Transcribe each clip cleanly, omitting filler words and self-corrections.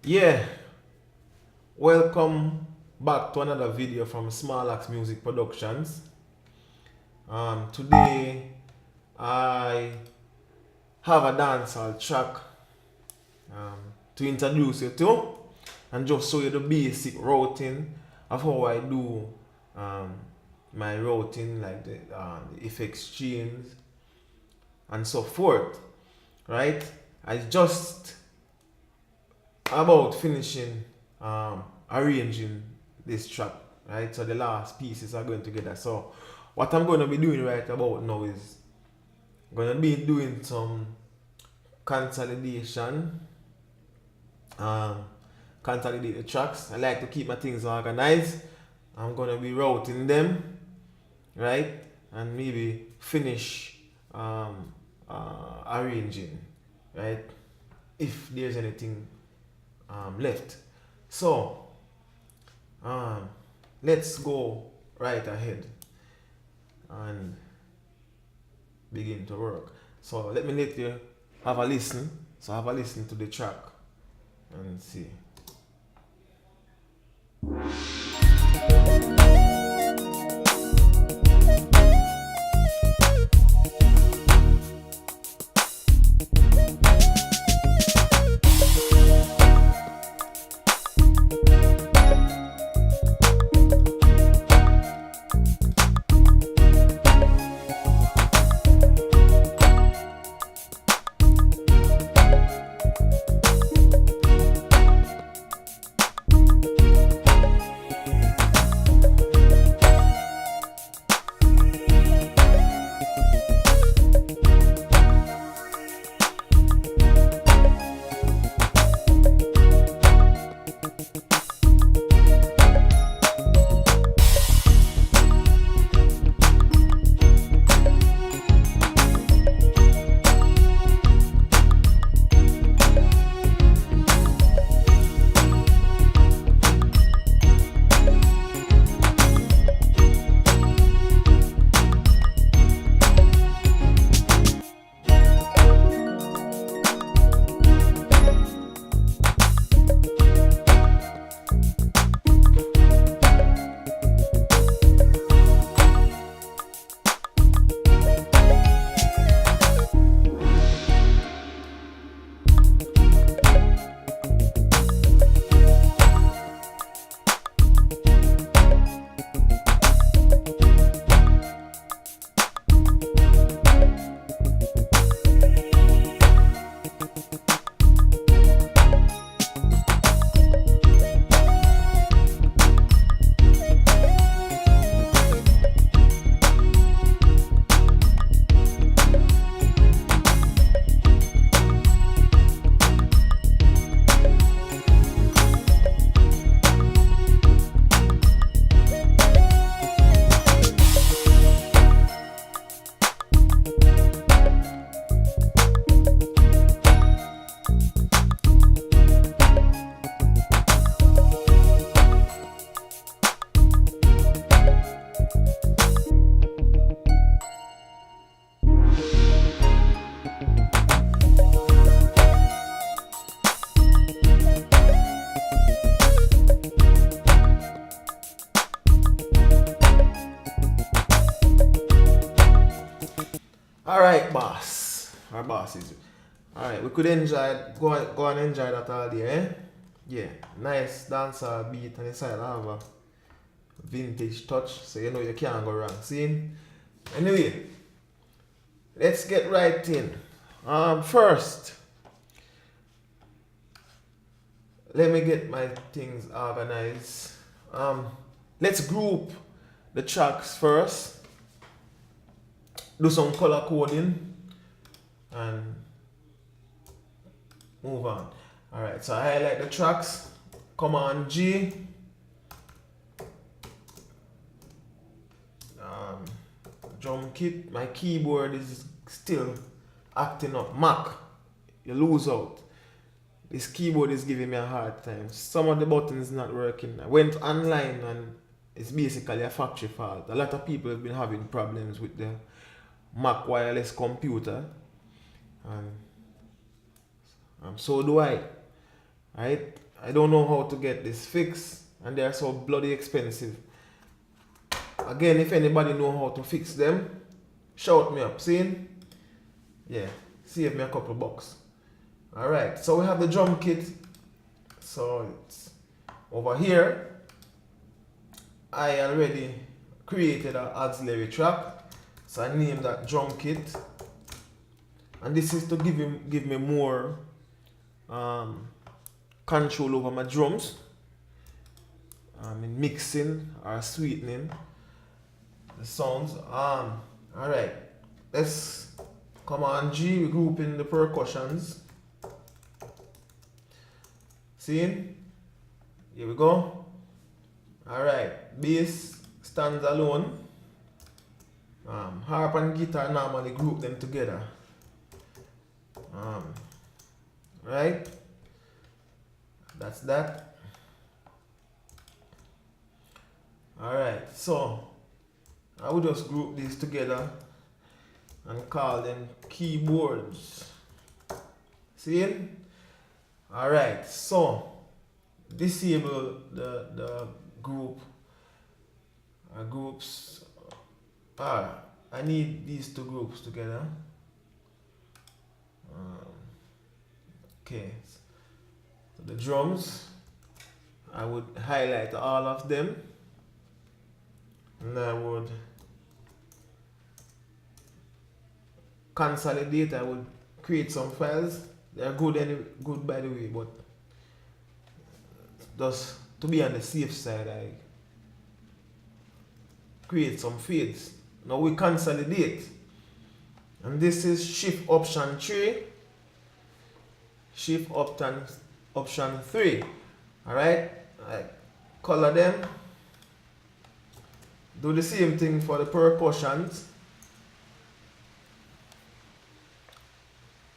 Yeah, welcome back to another video from Small Axe Music Productions. Today I have a dancehall track to introduce you to and just show you the basic routing of how I do um, my routing, like the effects chains and so forth. Right? I just about finishing arranging this track, right? So the last pieces are going together. So what I'm going to be doing right about now is going to be doing some consolidation, um, consolidate the tracks. I like to keep my things organized. I'm going to be routing them, right? And maybe finish arranging, right? If there's anything left. So um, let's go right ahead and begin to work. So let me let you have a listen. So have a listen to the track and see. All right, boss. Our boss is. All right, we could enjoy go and enjoy that all day, eh? Yeah, nice dancer beat and inside have a vintage touch, so you know you can't go wrong. See? Anyway, let's get right in. First, let me get my things organized. Let's group the tracks first. Do some color coding and move on. Alright, so I highlight the tracks, Command G, drum kit. My keyboard is still acting up. Mac, you lose out. This keyboard is giving me a hard time. Some of the buttons not working. I went online and it's basically a factory fault. A lot of people have been having problems with the Mac wireless computer, and so do I. Right? I don't know how to get this fixed, and they are so bloody expensive. Again, if anybody know how to fix them, shout me up. See? Yeah, save me a couple bucks. Alright, so we have the drum kit. So it's over here. I already created an auxiliary track. So I named that drum kit. And this is to give me more control over my drums. In mixing or sweetening the sounds. Alright, let's Command G, we group in the percussions. See? Here we go. Alright, bass stands alone. Harp and guitar normally group them together. Right? That's that. Alright, so I will just group these together and call them keyboards. See? Alright, so disable the groups. I need these two groups together. Okay, so the drums, I would highlight all of them, and I would consolidate. I would create some files. They are good by the way, but just to be on the safe side, I create some fades. Now we consolidate, and this is Shift Option 3, Shift Option 3. Alright, I color them. Do the same thing for the percussions.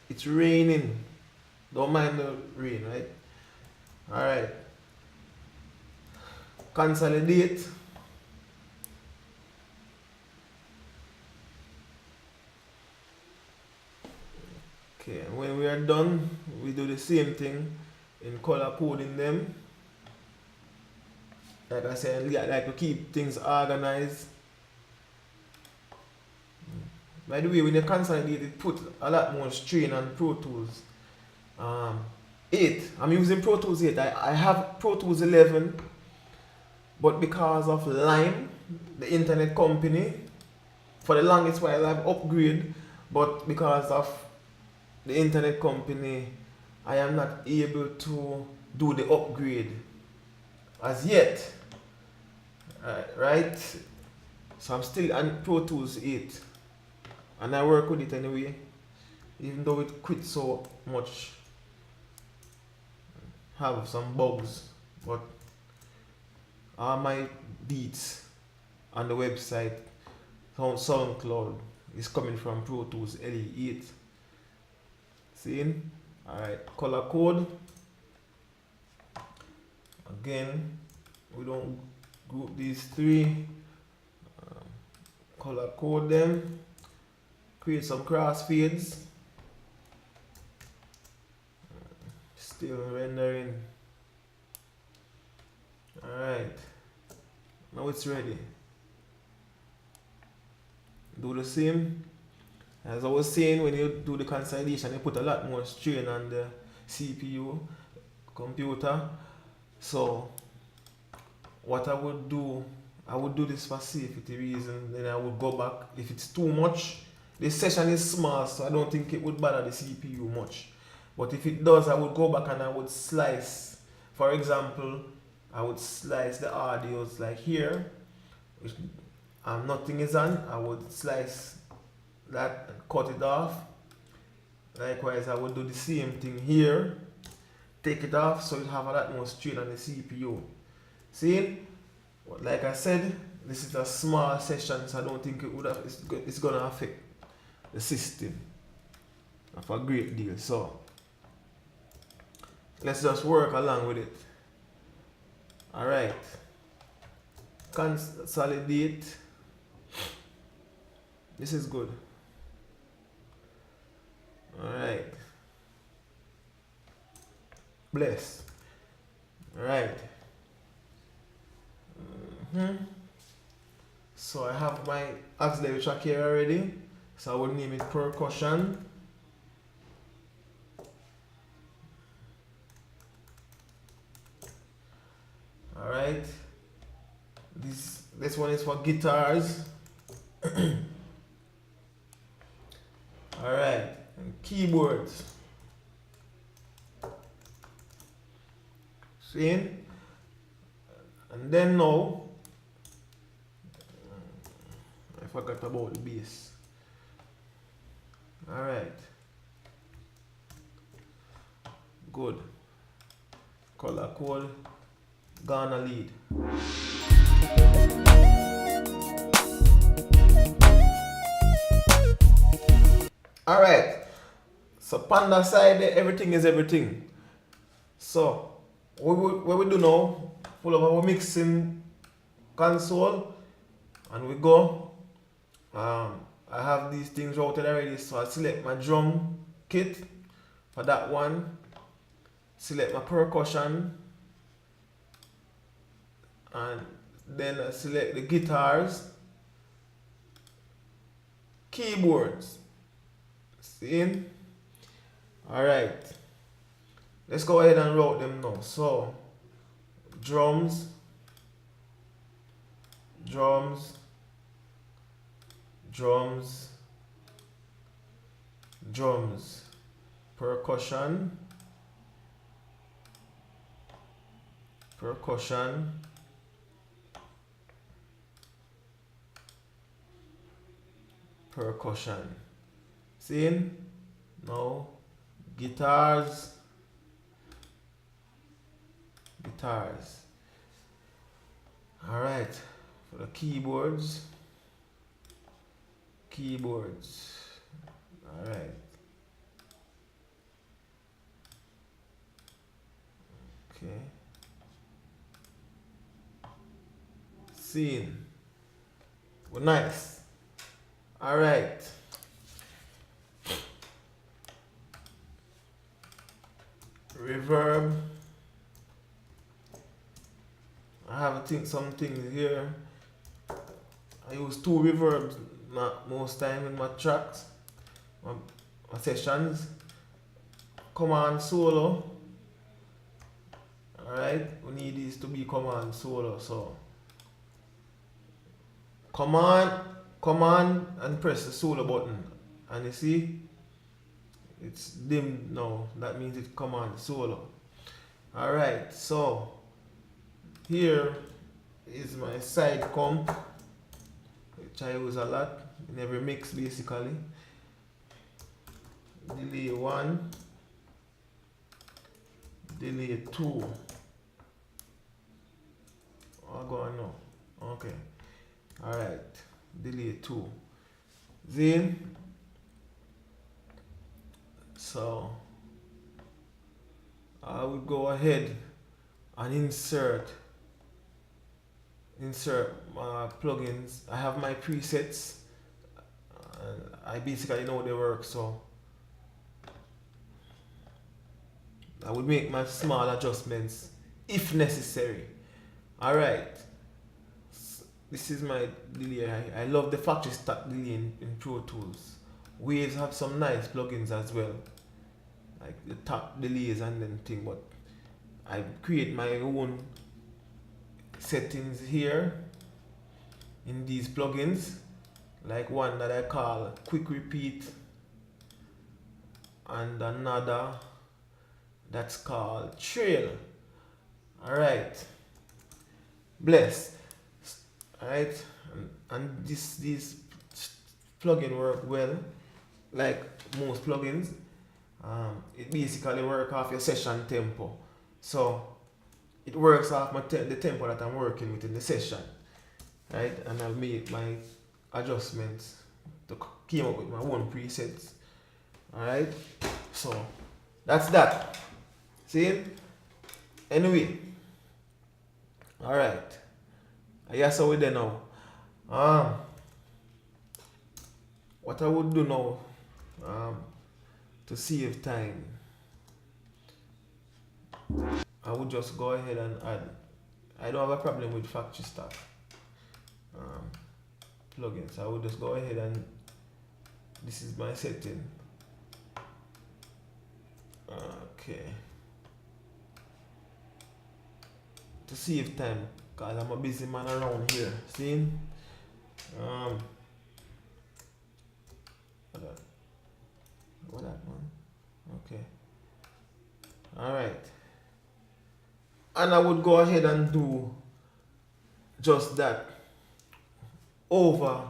It's raining. Don't mind the rain, right? Alright. Consolidate. Okay, and when we are done, we do the same thing in color coding them. Like I said, I like to keep things organized. By the way, when you consolidate, it put a lot more strain on Pro Tools 8. I'm using Pro Tools 8. I have Pro Tools 11, but because of Lime, the internet company, for the longest while I've upgraded, but because of the internet company, I am not able to do the upgrade as yet. Right? So I'm still on Pro Tools 8, and I work with it anyway, even though it quit so much, have some bugs, but all my beats on the website on SoundCloud is coming from Pro Tools LE8. See? Alright, color code. Again, we don't group these three. Color code them. Create some crossfades. Still rendering. Alright. Now it's ready. Do the same. As I was saying, when you do the consolidation, you put a lot more strain on the CPU, computer. So what I would do this for safety reasons, then I would go back. If it's too much, this session is small, so I don't think it would bother the CPU much. But if it does, I would go back and I would slice. For example, I would slice the audios like here, which nothing is on. I would slice that and cut it off. Likewise, I would do the same thing here. Take it off so you have a lot more strain on the CPU. See? But like I said, this is a small session, so I don't think it's gonna affect the system of a great deal. So let's just work along with it. Alright. Consolidate. This is good. Alright. Bless. Right. So I have my auxiliary track here already. So I will name it percussion. Alright. This one is for guitars. Alright. And keyboards. See? And then now I forgot about the bass. Alright. Good. Color code. Gonna lead. Alright. So Panda side everything is everything. So what we do now, pull up our mixing console and we go. I have these things routed already, so I select my drum kit for that one, select my percussion, and then I select the guitars, keyboards. See? Alright, let's go ahead and route them now. So drums, drums, drums, drums, percussion, percussion, percussion. See? Now guitars, guitars. Alright, for the keyboards, keyboards. Alright. Okay. Scene. Well, nice. Alright. Reverb. I have some things here. I use 2 reverbs most time in my tracks, my sessions. Command solo. Alright, we need these to be command solo. So command and press the solo button, and you see it's dimmed now. That means it's command solo. Alright, so here is my side comp, which I use a lot in every mix basically. Delay 1, delay 2. Oh, go on now. Okay. Alright, delay 2. Then so I would go ahead and insert plugins. I have my presets and I basically know they work, so I would make my small adjustments if necessary. Alright, this is my delay. I love the factory stack delay in Pro Tools. Waves have some nice plugins as well, like the top delays and then thing, but I create my own settings here in these plugins, like one that I call quick repeat and another that's called trail. Alright, bless. Alright, and these plugin work well, like most plugins. It basically works off your session tempo, so it works off the tempo that I'm working with in the session, right? And I'll make my adjustments to came up with my own presets. Alright, so that's that. See? Anyway, alright, I guess how we there now. What I would do now, to save time, I would just go ahead and add. I don't have a problem with factory stock plugins. I would just go ahead and this is my setting. Okay. To save time, cause I'm a busy man around here. See? What that man? Okay. Alright. And I would go ahead and do just that over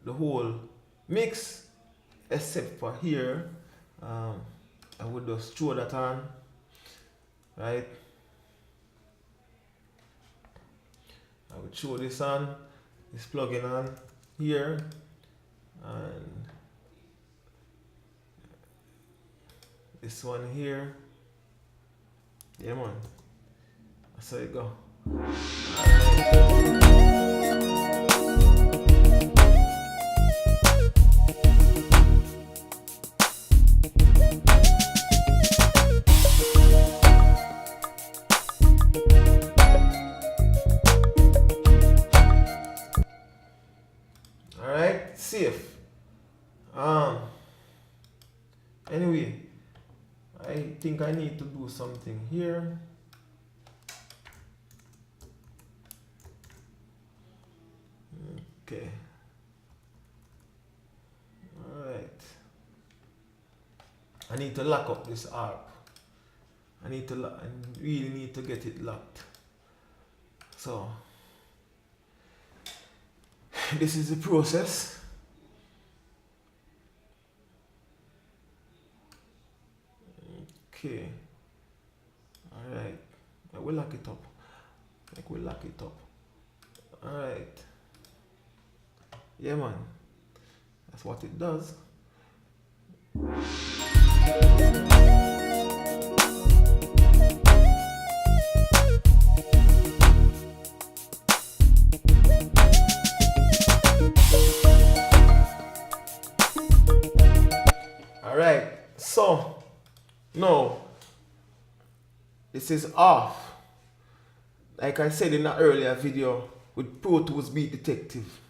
the whole mix, except for here. I would just throw that on, right? I would throw this on, this plugin on here, and this one here. Yeah, man. That's how it go. Alright, safe. Anyway, I think I need to do something here. Okay. Alright. I need to lock up this arc. I really need to get it locked. So this is the process. Okay. Alright. I will lock it up. Alright. Yeah, man. That's what it does. Alright, so now this is off. Like I said in an earlier video, with Pro Tools Beat Detective.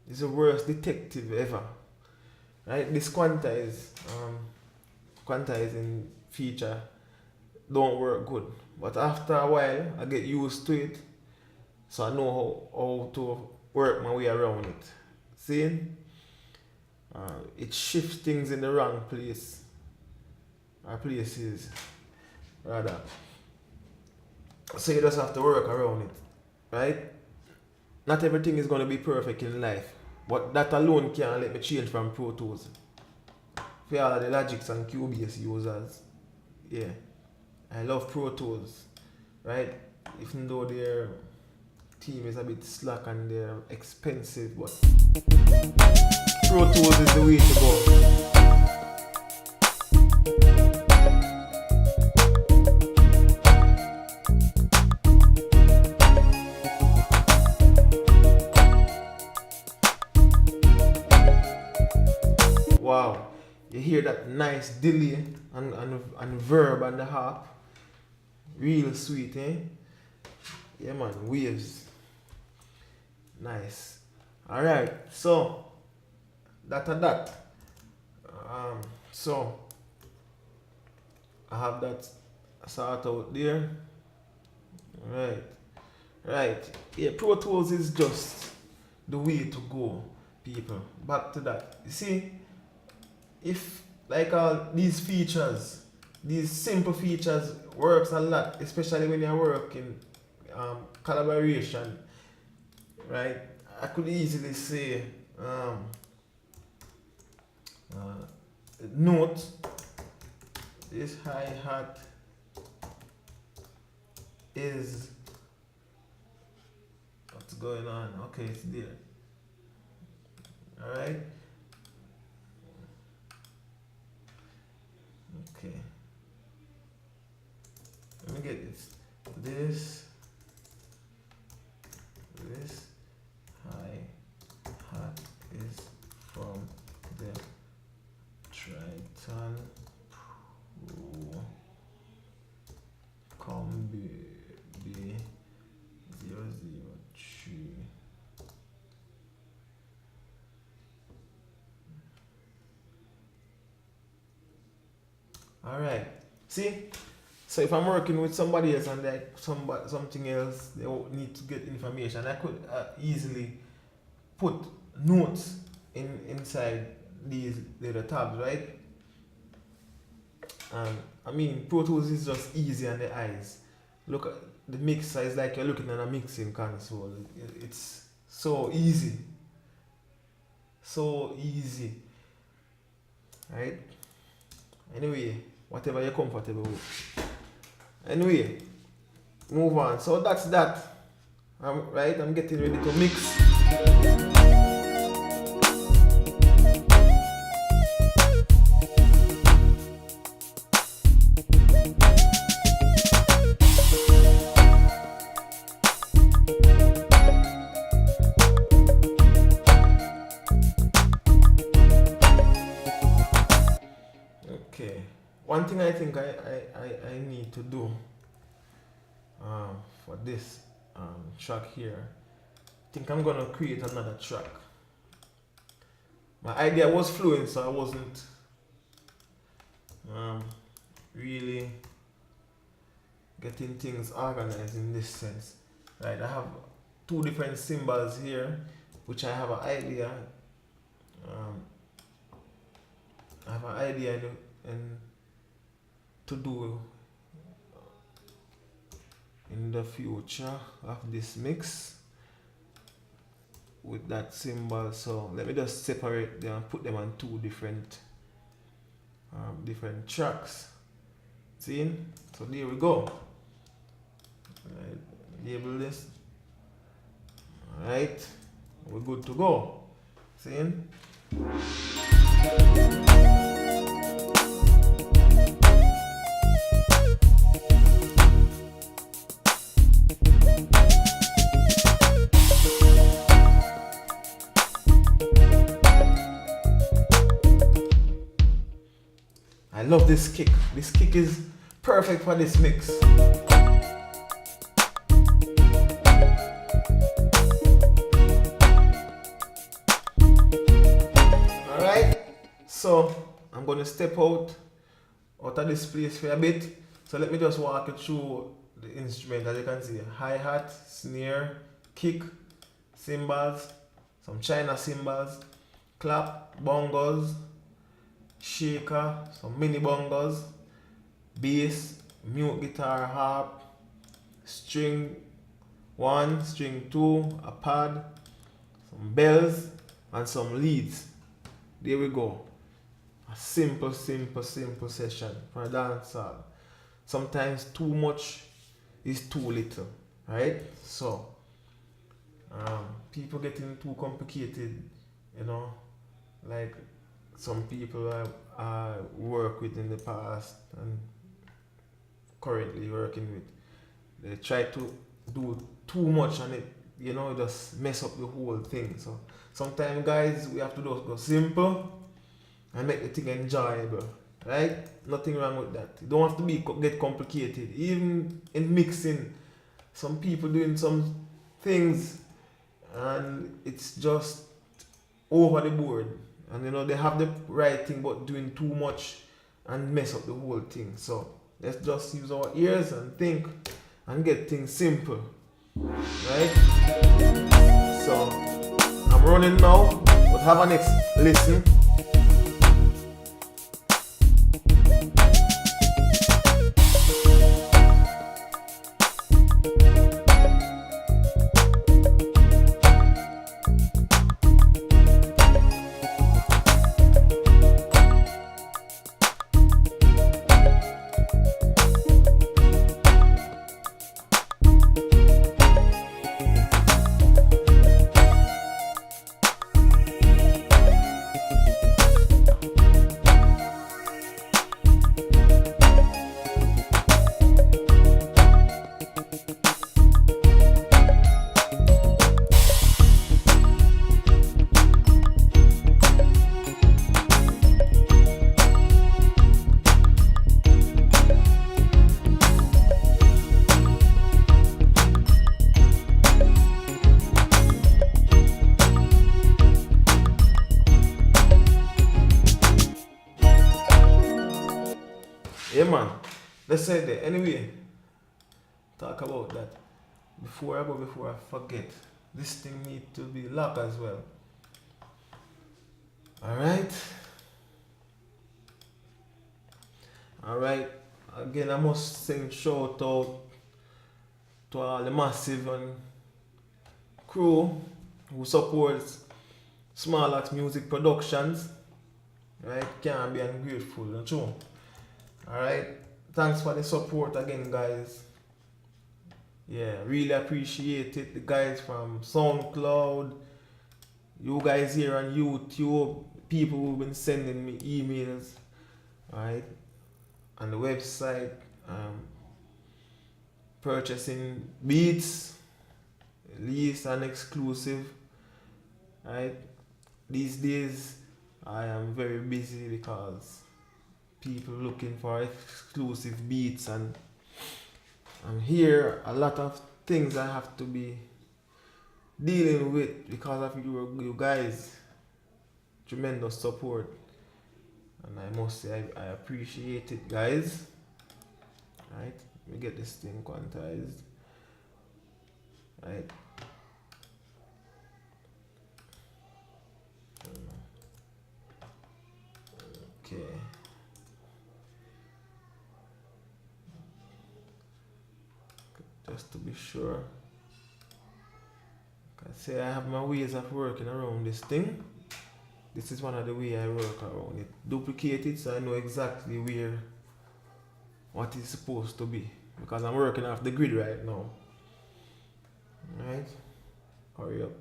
It's the worst detective ever. Right? This quantizing feature don't work good. But after a while I get used to it. So I know how to work my way around it. See? It shifts things in the wrong place. Or places rather. So you just have to work around it. Right? Not everything is going to be perfect in life. But that alone can't let me change from Pro Tools. For all of the Logics and Cubase users. Yeah. I love Pro Tools. Right? Even though their team is a bit slack and they're expensive, but Pro Tools is the way to go. Wow, you hear that nice delay and verb and the harp. Real sweet, eh? Yeah, man, waves. Nice. Alright, so that and that. So I have that sort out there. Right. Yeah, Pro Tools is just the way to go, people. Back to that. You see, if like all these features, these simple features works a lot, especially when you're working collaboration, right? I could easily say note this hi-hat is what's going on. Okay, it's there. Alright. Okay. Let me get this. This hi-hat is from the Triton Pro Alright. See? So if I'm working with somebody else and like something else, they need to get information, I could easily put notes inside these little tabs, right? And I mean, Pro Tools is just easy on the eyes. Look at the mixer, is like you're looking at a mixing console. It's so easy. So easy. Right? Anyway, whatever you're comfortable with. Anyway, move on. So that's that. Right? I'm getting ready to mix. Okay. One thing I think I need to do for this track here, I think I'm gonna create another track. My idea was flowing, so I wasn't really getting things organized in this sense. Right, I have two different symbols here, which I have an idea. I have an idea in to do in the future of this mix with that symbol. So let me just separate them and put them on two different tracks. See? So there we go. Right, label this. Alright, we're good to go. See? I love this kick. This kick is perfect for this mix. Alright, so I'm going to step out of this place for a bit. So let me just walk you through the instrument. As you can see, hi-hat, snare, kick, cymbals, some China cymbals, clap, bongos, shaker, some mini bongos, bass, mute guitar, harp, string 1, string 2, a pad, some bells, and some leads. There we go. A simple session for a dancehall. Sometimes too much is too little, right? So people getting too complicated, you know, like some people I work with in the past and currently working with, they try to do too much and it, you know, just mess up the whole thing. So sometimes, guys, we have to just go simple and make the thing enjoyable, right? Nothing wrong with that. You don't have to get complicated. Even in mixing, some people doing some things and it's just over the board. And you know, they have the right thing but doing too much and mess up the whole thing. So let's just use our ears and think and get things simple, right? So I'm running now, but have a next listen. let's say that. Anyway, talk about that. Before I forget, this thing need to be locked as well. Alright. Alright. Again, I must send shout out to all the massive and crew who supports Small Axe Music Productions. Right? Can't be ungrateful, not true. Alright. Thanks for the support again, guys. Yeah, really appreciate it. The guys from SoundCloud, you guys here on YouTube, people who've been sending me emails, right? On the website, purchasing beats, least and exclusive, right? These days, I am very busy because people looking for exclusive beats, and I'm here. A lot of things I have to be dealing with because of you guys' tremendous support, and I must say I appreciate it, guys. Right, let me get this thing quantized. Right. Okay. Just to be sure. I say I have my ways of working around this thing. This is one of the ways I work around it. Duplicate it so I know exactly where what is supposed to be. Because I'm working off the grid right now. Alright. Hurry up.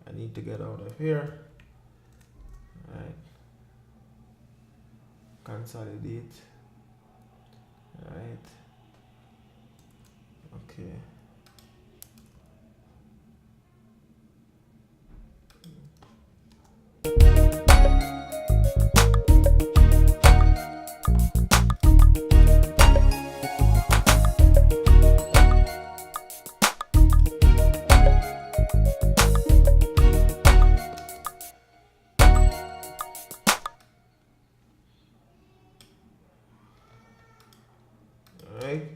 I need to get out of here. Alright. Consolidate. Alright. Okay. Alright.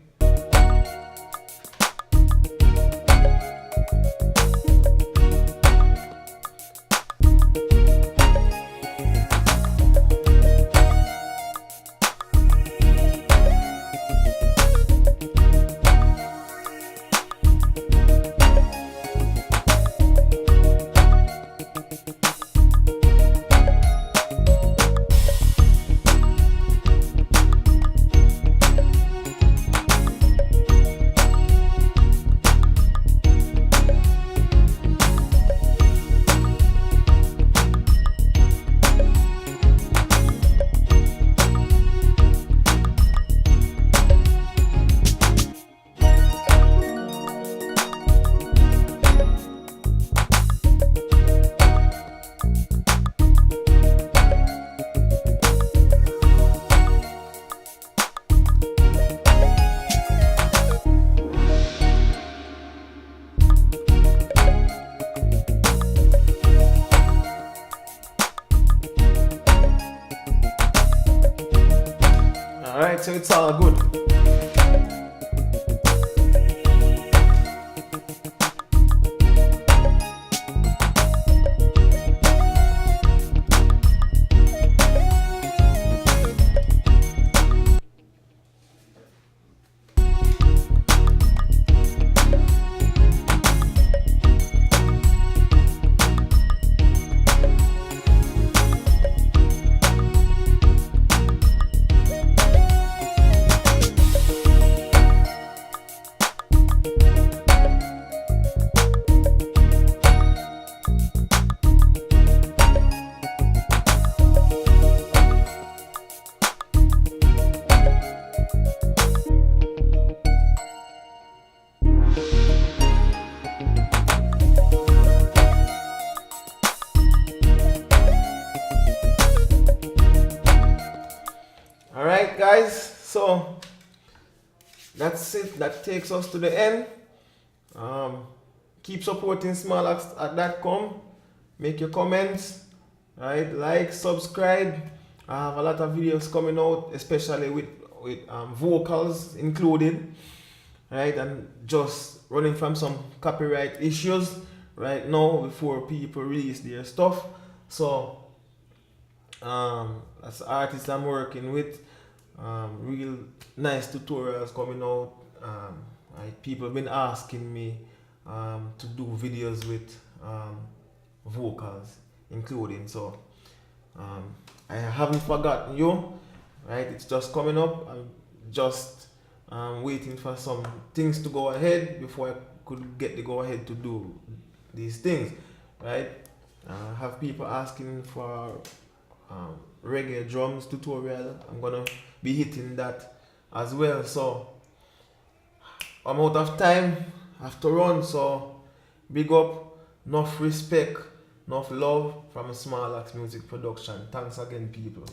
Alright, so it's all good. Alright guys, so that's it. That takes us to the end. Keep supporting smallaxe.com. Make your comments, right? Like, subscribe. I have a lot of videos coming out, especially with with vocals included, right? And just running from some copyright issues right now before people release their stuff. So as artists I'm working with, real nice tutorials coming out. Like people have been asking me to do videos with vocals including. So I haven't forgotten you, right? It's just coming up. I'm just waiting for some things to go ahead before I could get the go ahead to do these things, right? Have people asking for reggae drums tutorial. I'm gonna be hitting that as well. So I'm out of time. I have to run. So big up, enough respect, enough love from Small Axe Music Production. Thanks again, people.